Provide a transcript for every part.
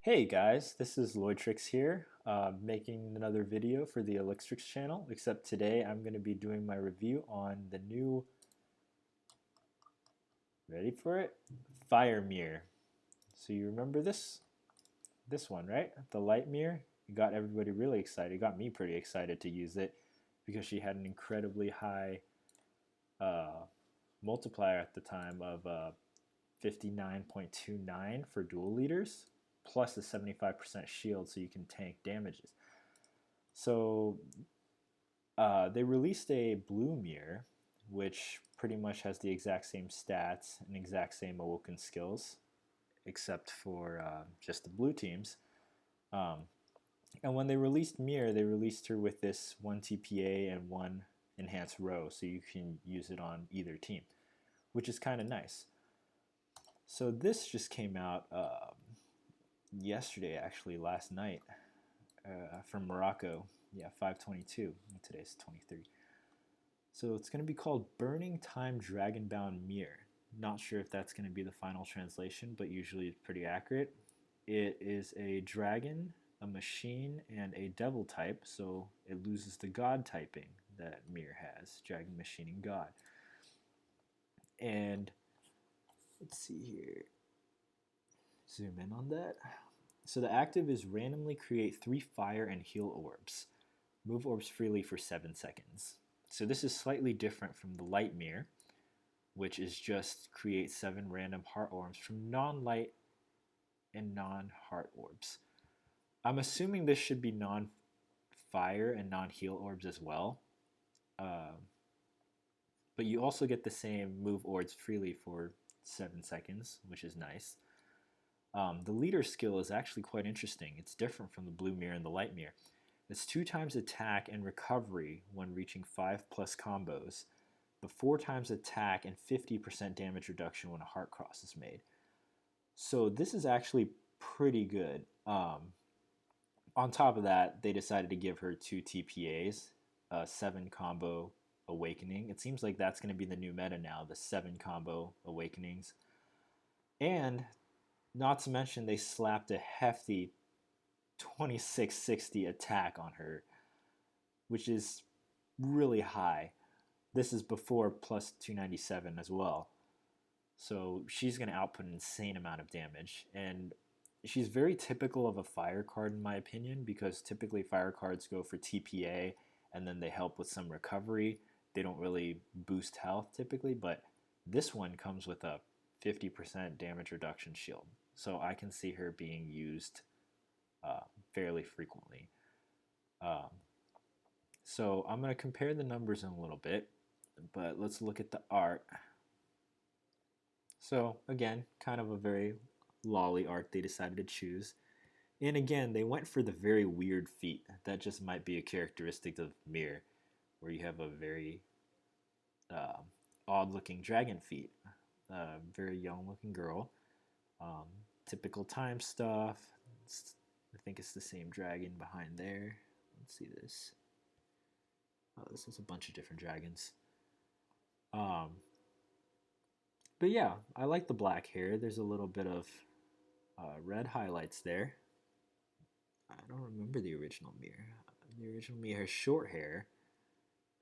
Hey guys, this is Loitrix here, making another video for the Alyxtrix channel, except today I'm going to be doing my review on the new, ready for it? Fire mirror. So you remember this one, right? The light mirror. It got everybody really excited. It got me pretty excited to use it because she had an incredibly high multiplier at the time of 59.29 for dual leaders, plus a 75% shield so you can tank damages. So they released a blue mirror, which pretty much has the exact same stats and exact same awoken skills, except for just the blue teams. And when they released mirror, they released her with this 1 TPA and 1 enhanced row, so you can use it on either team, which is kind of nice. So this just came out yesterday, actually, last night, from Morocco. Yeah, 522. Today's 23. So it's going to be called Burning Time Dragonbound Mirror. Not sure if that's going to be the final translation, but usually it's pretty accurate. It is a dragon, a machine, and a devil type, so it loses the god typing that mirror has, dragon, machine, and god. And let's see here. Zoom in on that. So the active is randomly create 3 fire and heal orbs. Move orbs freely for 7 seconds. So this is slightly different from the light mirror, which is just create 7 random heart orbs from non-light and non-heart orbs. I'm assuming this should be non-fire and non-heal orbs as well. But you also get the same move orbs freely for 7 seconds, which is nice. The leader skill is actually quite interesting. It's different from the blue mirror and the light mirror. It's 2 times attack and recovery when reaching 5+ combos, but 4 times attack and 50% damage reduction when a heart cross is made. So this is actually pretty good. On top of that, they decided to give her 2 TPAs, 7 combo awakening. It seems like that's going to be the new meta now, the 7 combo awakenings. And not to mention, they slapped a hefty 2660 attack on her, which is really high. This is before plus 297 as well. So she's going to output an insane amount of damage. And she's very typical of a fire card in my opinion, because typically fire cards go for TPA and then they help with some recovery. They don't really boost health typically, but this one comes with a 50% damage reduction shield. So I can see her being used fairly frequently. So I'm going to compare the numbers in a little bit, but let's look at the art. So again, kind of a very lolly art they decided to choose. And again, they went for the very weird feet. That just might be a characteristic of Mirror, where you have a very odd-looking dragon feet. Very young-looking girl. Typical time stuff. I think it's the same dragon behind there. Let's see this. Oh, this is a bunch of different dragons. But yeah, I like the black hair. There's a little bit of red highlights there. I don't remember the original Mirror. The original Mirror has short hair.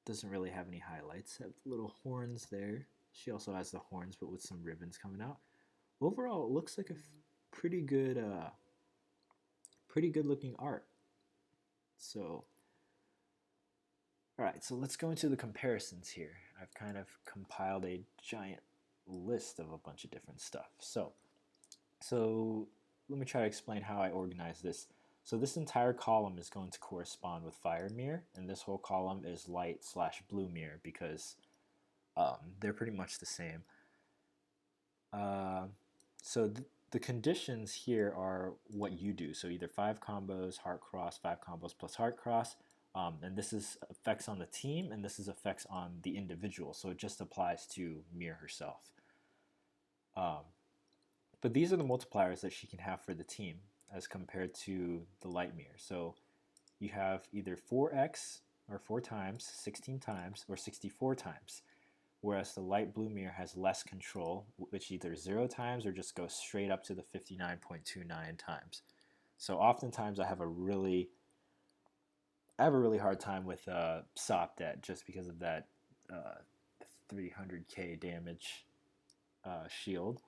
Doesn't really have any highlights. Have little horns there. She also has the horns, but with some ribbons coming out. Overall, it looks like a pretty good looking art. So, alright, so let's go into the comparisons here. I've kind of compiled a giant list of a bunch of different stuff. So let me try to explain how I organize this. So this entire column is going to correspond with Fire Mirror, and this whole column is Light/Blue Mirror because they're pretty much the same. So the conditions here are what you do. So either 5 combos, Heart Cross, 5 combos plus Heart Cross, and this is effects on the team, and this is effects on the individual. So it just applies to Mirror herself. But these are the multipliers that she can have for the team as compared to the light mirror. So you have either 4x or 4 times, 16 times, or 64 times. Whereas the light blue mirror has less control, which either 0 times or just goes straight up to the 59.29 times. So oftentimes I have a really hard time with Sopdet just because of that 300k damage shield.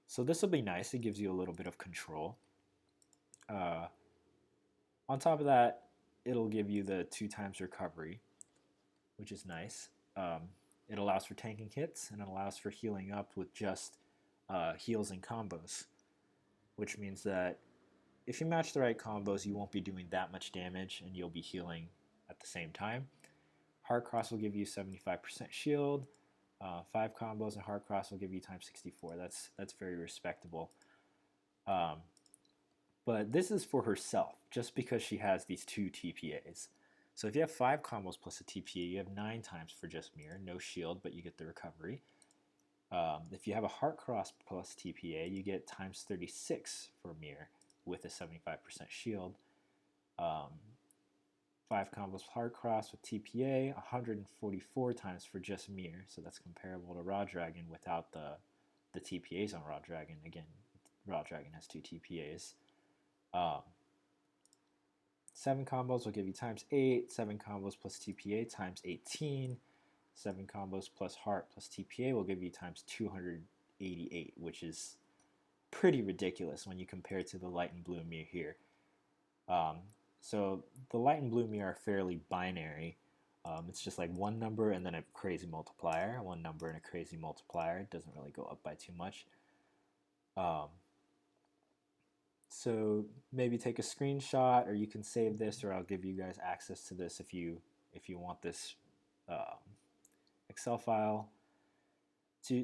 So this will be nice. It gives you a little bit of control. On top of that, it'll give you the 2 times recovery, which is nice. It allows for tanking hits, and it allows for healing up with just heals and combos, which means that if you match the right combos, you won't be doing that much damage, and you'll be healing at the same time. Hard Cross will give you 75% shield. 5 combos and Hard Cross will give you times 64. That's very respectable. But this is for herself, just because she has these 2 TPAs. So if you have 5 combos plus a TPA, you have 9 times for just Mirror. No shield, but you get the recovery. If you have a Heart Cross plus TPA, you get times 36 for Mirror with a 75% shield. 5 combos Heart Cross with TPA, 144 times for just Mirror. So that's comparable to Raw Dragon without the TPAs on Raw Dragon. Again, Raw Dragon has 2 TPAs. 7 combos will give you times 8, 7 combos plus TPA times 18, 7 combos plus Heart plus TPA will give you times 288, which is pretty ridiculous when you compare it to the Light and Blue Mirror here. So the Light and Blue Mirror are fairly binary. It's just like one number and then a crazy multiplier, one number and a crazy multiplier. It doesn't really go up by too much. So maybe take a screenshot, or you can save this, or I'll give you guys access to this if you want this Excel file.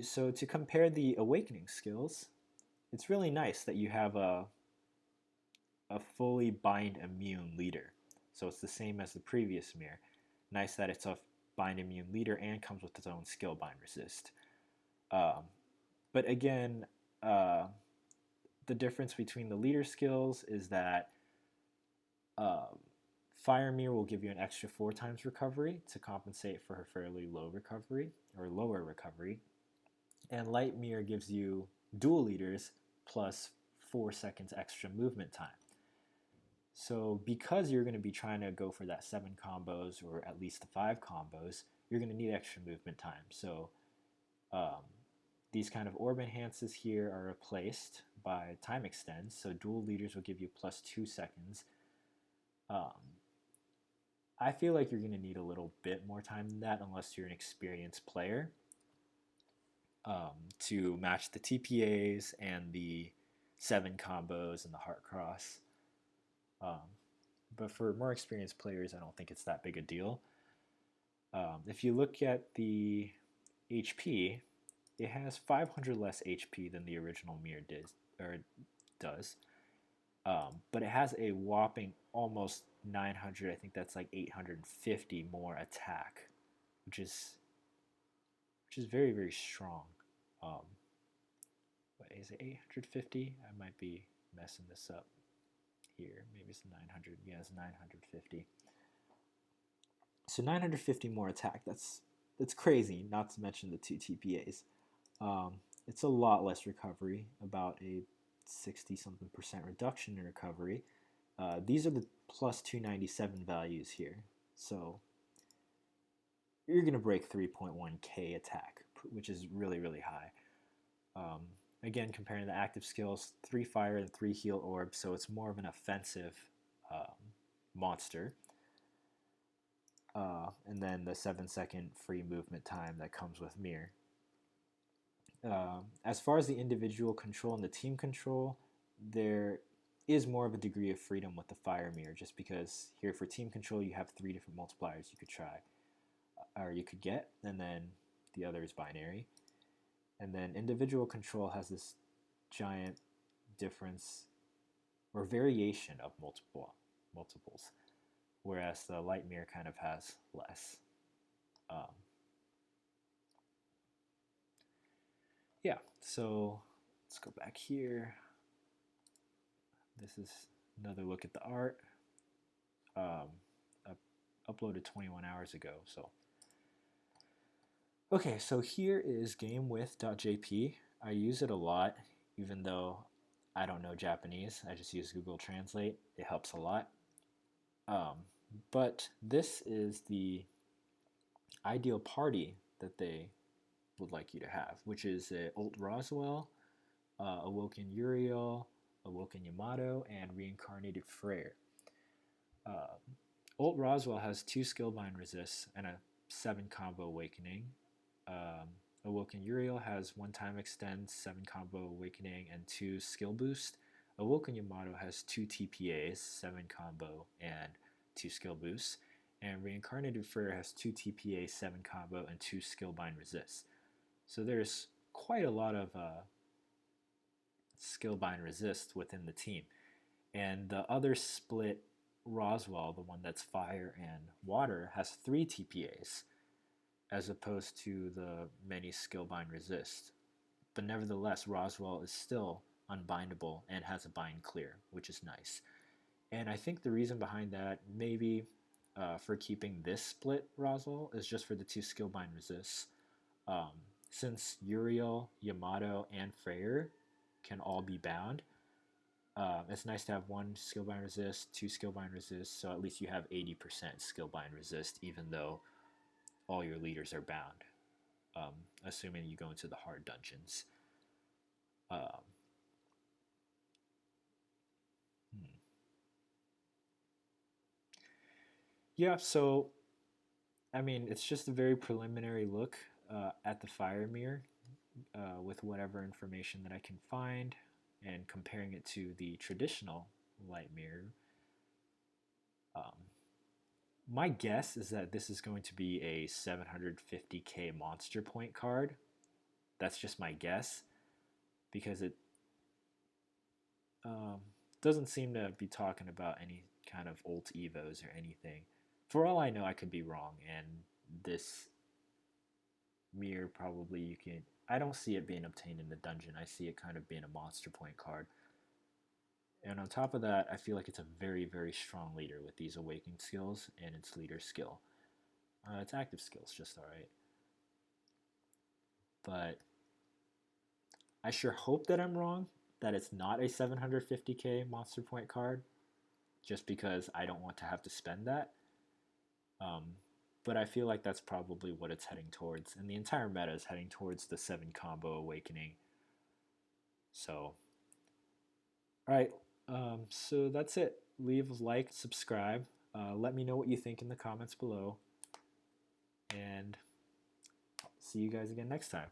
So to compare the awakening skills, it's really nice that you have a fully bind immune leader. So it's the same as the previous mirror. Nice that it's a bind immune leader and comes with its own skill bind resist. But again, the difference between the leader skills is that Fire Mirror will give you an extra 4 times recovery to compensate for her fairly low recovery, or lower recovery. And Light Mirror gives you dual leaders plus 4 seconds extra movement time. So because you're going to be trying to go for that 7 combos, or at least the 5 combos, you're going to need extra movement time. So these kind of orb enhances here are replaced by time extends. So dual leaders will give you plus 2 seconds. I feel like you're going to need a little bit more time than that unless you're an experienced player to match the TPAs and the 7 combos and the Heart Cross. But for more experienced players, I don't think it's that big a deal. If you look at the HP, it has 500 less HP than the original mirror does. But it has a whopping almost 900, I think that's like 850 more attack, which is very, very strong. What is it, 850? I might be messing this up here. Maybe it's 900. Yeah, it's 950. So 950 more attack. That's crazy, not to mention the 2 TPAs. It's a lot less recovery, about a 60-something% reduction in recovery. These are the plus 297 values here. So you're going to break 3.1k attack, which is really, really high. Again, comparing the active skills, 3 fire and 3 heal orbs, so it's more of an offensive monster. And then the 7-second free movement time that comes with Mirror. As far as the individual control and the team control, there is more of a degree of freedom with the Fire Mirror, just because here for team control you have 3 different multipliers you could try, or you could get, and then the other is binary. And then individual control has this giant difference or variation of multiples, whereas the Light Mirror kind of has less. Yeah, so let's go back here. This is another look at the art. I uploaded 21 hours ago, so. Okay, so here is gamewith.jp. I use it a lot, even though I don't know Japanese. I just use Google Translate. It helps a lot. But this is the ideal party that they would like you to have, which is Ult Roswell, Awoken Uriel, Awoken Yamato, and Reincarnated Freyr. Ult Roswell has 2 Skillbind resists and a 7 combo Awakening. Awoken Uriel has 1 time extend, 7 combo Awakening, and 2 skill boost. Awoken Yamato has 2 TPAs, 7 combo, and 2 skill boosts. And Reincarnated Freyr has 2 TPA, 7 combo, and 2 Skillbind resists. So there's quite a lot of Skillbind resist within the team. And the other split Roswell, the one that's fire and water, has 3 TPAs as opposed to the many Skillbind resist. But nevertheless, Roswell is still unbindable and has a bind clear, which is nice. And I think the reason behind that, maybe for keeping this split Roswell, is just for the 2 Skillbind resists. Since Uriel, Yamato, and Freyr can all be bound, it's nice to have 1 Skillbind resist, 2 Skillbind resist, so at least you have 80% Skillbind resist, even though all your leaders are bound, assuming you go into the hard dungeons. Yeah, so I mean, it's just a very preliminary look at the Fire Mirror with whatever information that I can find and comparing it to the traditional Light Mirror. My guess is that this is going to be a 750k monster point card. That's just my guess because it doesn't seem to be talking about any kind of ult evos or anything. For all I know, I could be wrong, and this mirror probably you can. I don't see it being obtained in the dungeon. I see it kind of being a monster point card. And on top of that, I feel like it's a very, very strong leader with these awakening skills and its leader skill. Its active skill's just alright. But I sure hope that I'm wrong, that it's not a 750k monster point card, just because I don't want to have to spend that. But I feel like that's probably what it's heading towards, and the entire meta is heading towards the 7 combo awakening. So, alright, so that's it. Leave a like, subscribe, let me know what you think in the comments below, and see you guys again next time.